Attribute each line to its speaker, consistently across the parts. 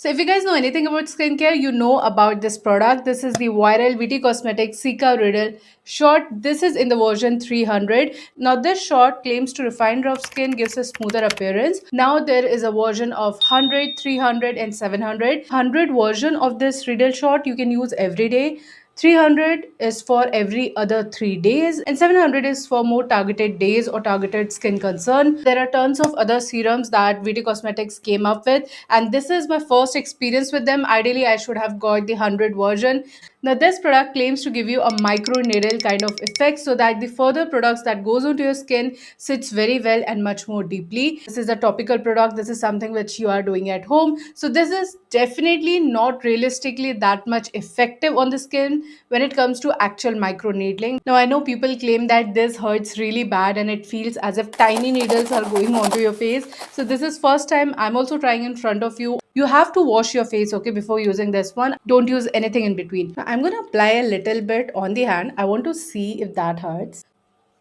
Speaker 1: So if you guys know anything about skincare, you know about this product. This is the viral VT Cosmetics Cica Riddle shot. This is in the version 300. Now this shot claims to refine rough skin, gives a smoother appearance. Now there is a version of 100, 300 and 700. 100 version of this Riddle shot you can use every day. 300 is for every other 3 days, and 700 is for more targeted days or targeted skin concern. There are tons of other serums that VT Cosmetics came up with, and this is my first experience with them. Ideally, I should have got the 100 version. Now, this product claims to give you a micro needle kind of effect so that the further products that goes onto your skin sits very well and much more deeply. This is a topical product. This is something which you are doing at home. So this is definitely not realistically that much effective on the skin when it comes to actual micro needling. Now, I know people claim that this hurts really bad and it feels as if tiny needles are going onto your face. So this is first time I'm also trying in front of you. You have to wash your face, okay, before using this one. Don't use anything in between. Now, I'm going to apply a little bit on the hand. I want to see if that hurts.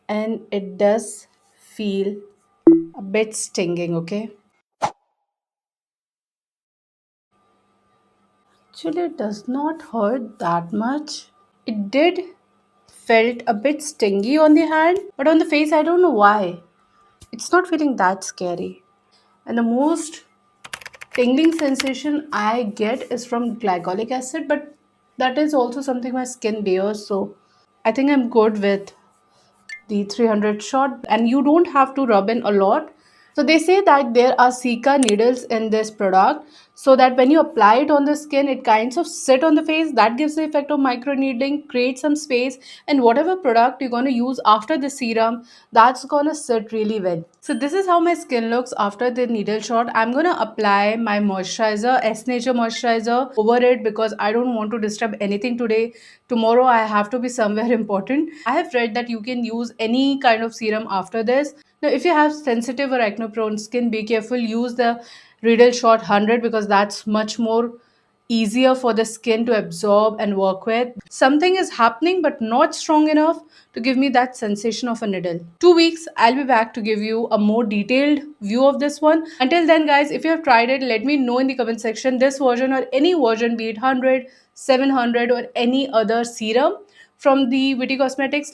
Speaker 1: And it does feel a bit stinging, okay? Actually, it does not hurt that much. It did felt a bit stingy on the hand, but on the face, I don't know why. It's not feeling that scary. And the most tingling sensation I get is from glycolic acid, but that is also something my skin bears, so I think I'm good with the 300 shot, and you don't have to rub in a lot. So they say that there are Cica needles in this product, so that when you apply it on the skin, it kinds of sit on the face. That gives the effect of micro needling, create some space, and whatever product you're going to use after the serum, that's going to sit really well. So this is how my skin looks after the needle shot. I'm going to apply my moisturizer, S Nature moisturizer, over it because I don't want to disturb anything today. Tomorrow I have to be somewhere important. I have read that you can use any kind of serum after this. Now, if you have sensitive or acne prone skin, be careful. Use the Riddle Shot 100 because that's much more easier for the skin to absorb and work with. Something is happening but not strong enough to give me that sensation of a needle. 2 weeks, I'll be back to give you a more detailed view of this one. Until then, guys, if you have tried it, let me know in the comment section this version or any version, be it 100, 700, or any other serum from the Witty Cosmetics.